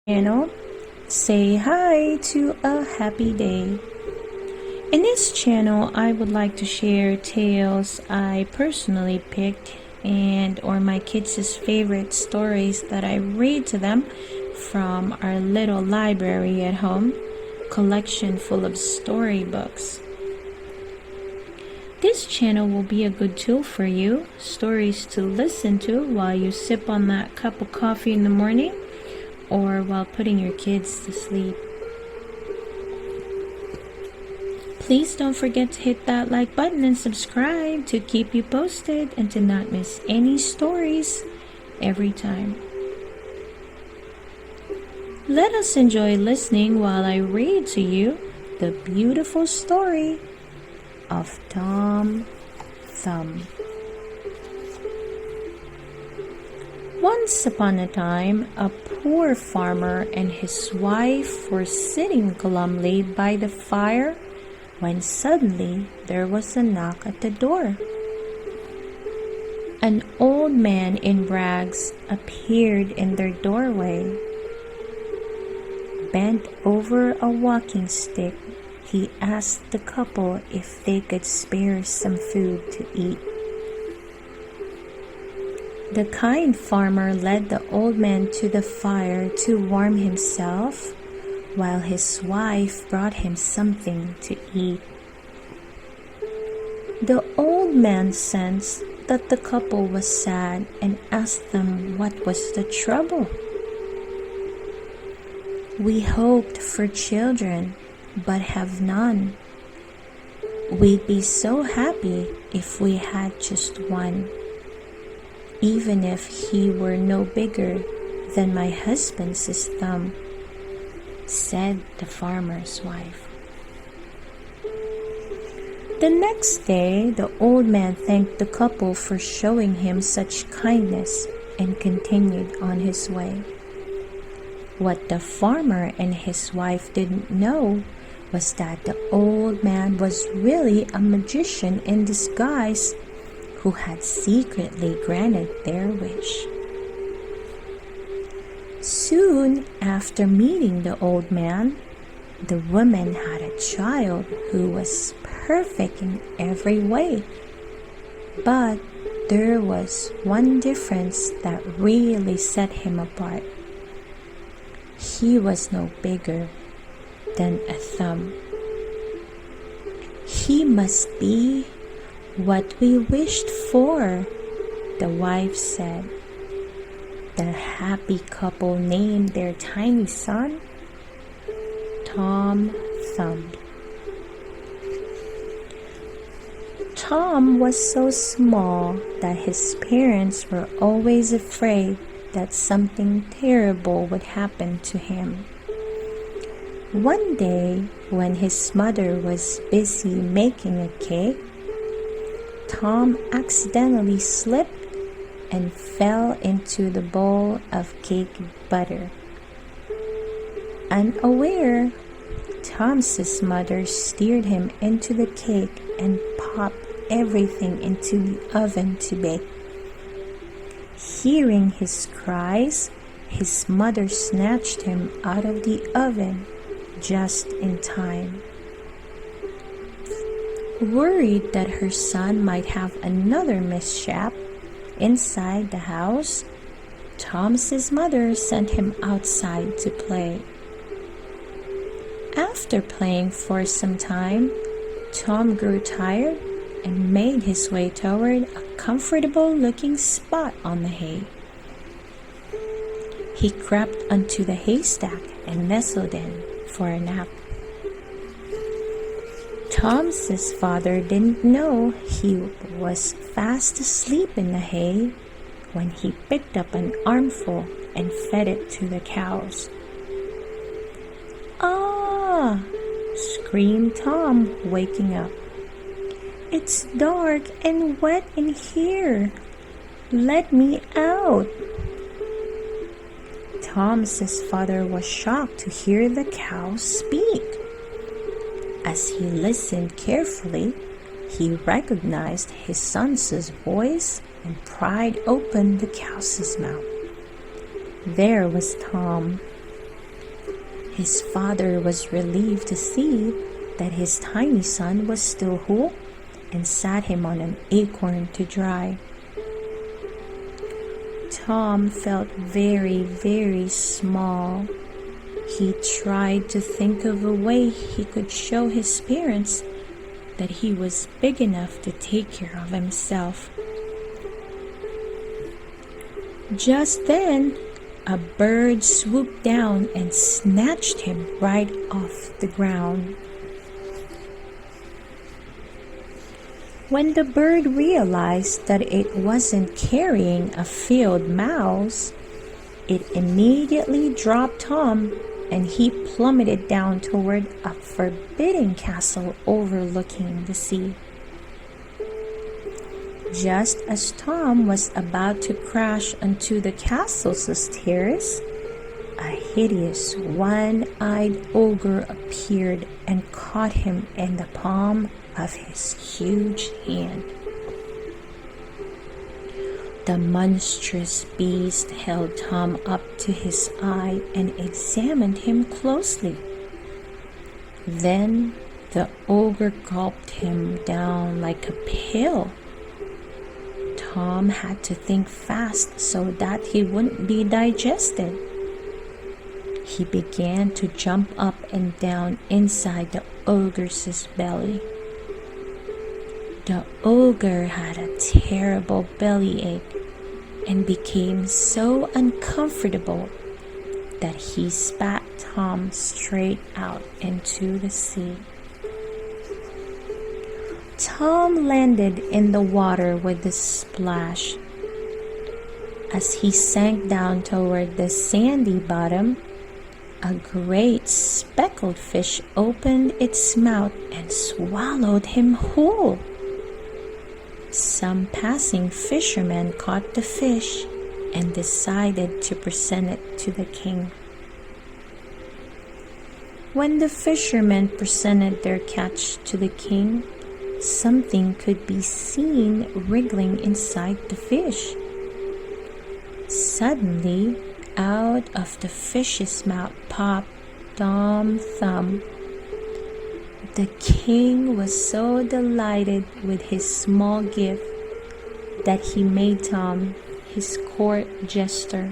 channel. Say hi to a happy day. In this channel, I would like to share tales I personally picked and or my kids' favorite stories that I read to them from our little library at home, collection full of storybooks. This channel will be a good tool for you, stories to listen to while you sip on that cup of coffee in the morning or while putting your kids to sleep. Please don't forget to hit that like button and subscribe to keep you posted and to not miss any stories every time. Let us enjoy listening while I read to you the beautiful story of Tom Thumb. Once upon a time, a poor farmer and his wife were sitting glumly by the fire when suddenly there was a knock at the door. An old man in rags appeared in their doorway. Bent over a walking stick, he asked the couple if they could spare some food to eat. The kind farmer led the old man to the fire to warm himself, while his wife brought him something to eat. The old man sensed that the couple was sad and asked them what was the trouble. "We hoped for children, but have none. We'd be so happy if we had just one, even if he were no bigger than my husband's thumb," said the farmer's wife. The next day, the old man thanked the couple for showing him such kindness and continued on his way. What the farmer and his wife didn't know was that the old man was really a magician in disguise who had secretly granted their wish. Soon after meeting the old man, the woman had a child who was perfect in every way. But there was one difference that really set him apart. He was no bigger than a thumb. "He must be what we wished for," the wife said. The happy couple named their tiny son Tom Thumb. Tom was so small that his parents were always afraid that something terrible would happen to him. One day, when his mother was busy making a cake, Tom accidentally slipped and fell into the bowl of cake batter. Unaware, Tom's mother steered him into the cake and popped everything into the oven to bake. Hearing his cries, his mother snatched him out of the oven just in time. Worried that her son might have another mishap inside the house, Tom's mother sent him outside to play. After playing for some time, Tom grew tired and made his way toward a comfortable-looking spot on the hay. He crept onto the haystack and nestled in for a nap. Tom's father didn't know he was fast asleep in the hay when he picked up an armful and fed it to the cows. "Ah!" screamed Tom, waking up. "It's dark and wet in here. Let me out." Tom's father was shocked to hear the cow speak. As he listened carefully, he recognized his son's voice and pried open the cow's mouth. There was Tom, His father was relieved to see that his tiny son was still whole and sat him on an acorn to dry. Tom felt very, very small. He tried to think of a way he could show his parents that he was big enough to take care of himself. Just then, a bird swooped down and snatched him right off the ground. When the bird realized that it wasn't carrying a field mouse, it immediately dropped Tom and he plummeted down toward a forbidding castle overlooking the sea. Just as Tom was about to crash onto the castle's terrace, a hideous one-eyed ogre appeared and caught him in the palm of his huge hand. The monstrous beast held Tom up to his eye and examined him closely. Then the ogre gulped him down like a pill. Tom had to think fast so that he wouldn't be digested. He began to jump up and down inside the ogre's belly. The ogre had a terrible bellyache and became so uncomfortable that he spat Tom straight out into the sea. Tom landed in the water with a splash. As he sank down toward the sandy bottom, a great speckled fish opened its mouth and swallowed him whole. Some passing fishermen caught the fish and decided to present it to the king. When the fishermen presented their catch to the king, something could be seen wriggling inside the fish. Suddenly, out of the fish's mouth popped Tom Thumb. The king was so delighted with his small gift that he made Tom his court jester.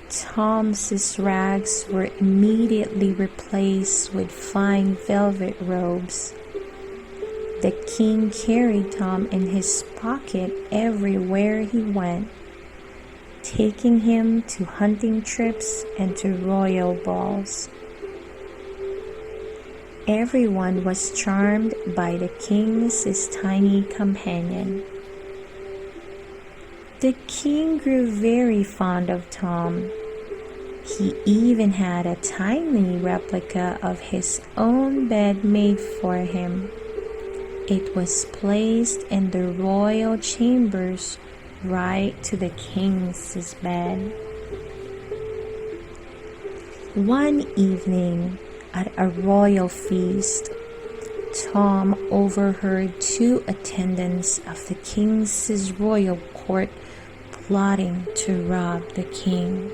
Tom's rags were immediately replaced with fine velvet robes. The king carried Tom in his pocket everywhere he went, taking him to hunting trips and to royal balls. Everyone was charmed by the king's tiny companion. The king grew very fond of Tom. He even had a tiny replica of his own bed made for him. It was placed in the royal chambers right to the king's bed. One evening, at a royal feast, Tom overheard two attendants of the king's royal court plotting to rob the king.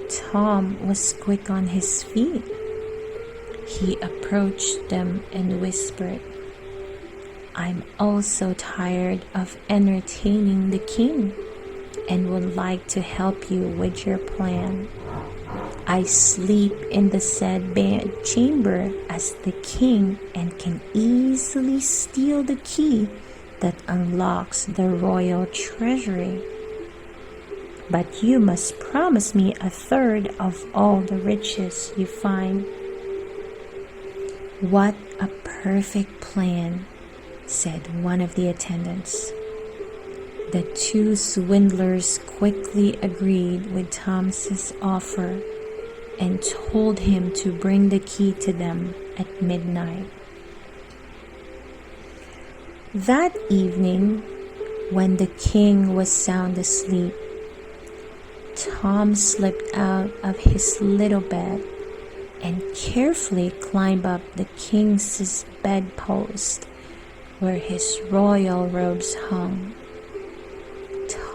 Tom was quick on his feet. He approached them and whispered, "I'm also tired of entertaining the king and would like to help you with your plan. I sleep in the said bed chamber as the king and can easily steal the key that unlocks the royal treasury. But you must promise me a third of all the riches you find." "What a perfect plan," said one of the attendants. The two swindlers quickly agreed with Tom's offer and told him to bring the key to them at midnight. That evening, when the king was sound asleep, Tom slipped out of his little bed and carefully climbed up the king's bedpost where his royal robes hung.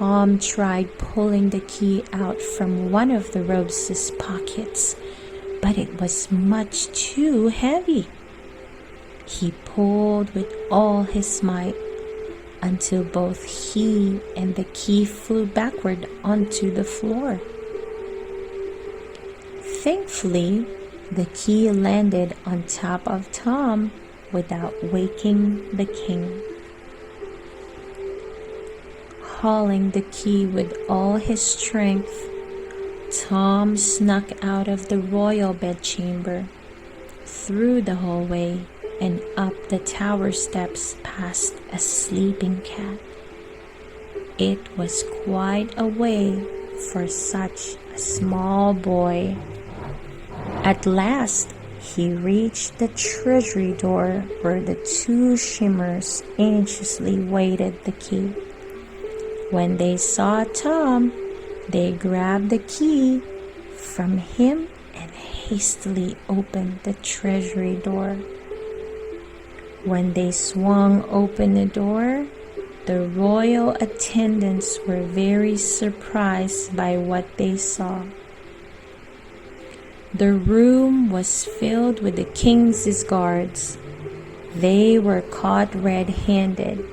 Tom tried pulling the key out from one of the robe's pockets, but it was much too heavy. He pulled with all his might until both he and the key flew backward onto the floor. Thankfully, the key landed on top of Tom without waking the king. Hauling the key with all his strength, Tom snuck out of the royal bedchamber, through the hallway, and up the tower steps past a sleeping cat. It was quite a way for such a small boy. At last, he reached the treasury door where the two shimmers anxiously waited the key. When they saw Tom, they grabbed the key from him and hastily opened the treasury door. When they swung open the door, the royal attendants were very surprised by what they saw. The room was filled with the king's guards. They were caught red-handed.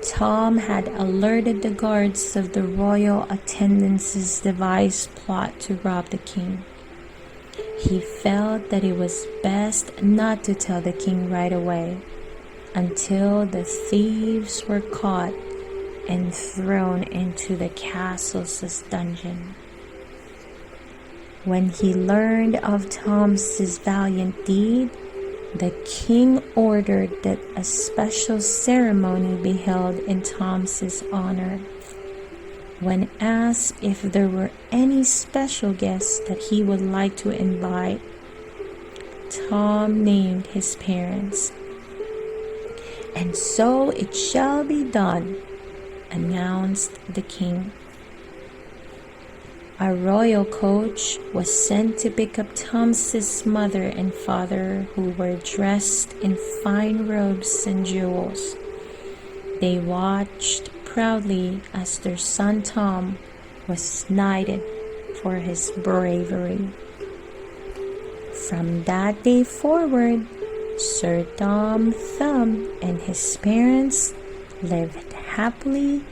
Tom had alerted the guards of the royal attendants' devised plot to rob the king. He felt that it was best not to tell the king right away until the thieves were caught and thrown into the castle's dungeon. When he learned of Tom's valiant deed, the king ordered that a special ceremony be held in Tom's honor. When asked if there were any special guests that he would like to invite, Tom named his parents. "And so it shall be done," announced the king. A royal coach was sent to pick up Tom's mother and father, who were dressed in fine robes and jewels. They watched proudly as their son Tom was knighted for his bravery. From that day forward, Sir Tom Thumb and his parents lived happily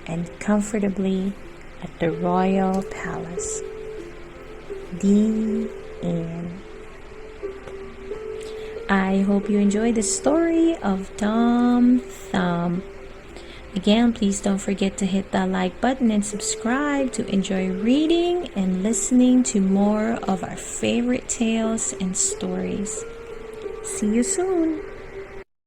and comfortably at the royal palace. The end. I hope you enjoyed the story of Tom Thumb. Again, please don't forget to hit that like button and subscribe to enjoy reading and listening to more of our favorite tales and stories. See you soon.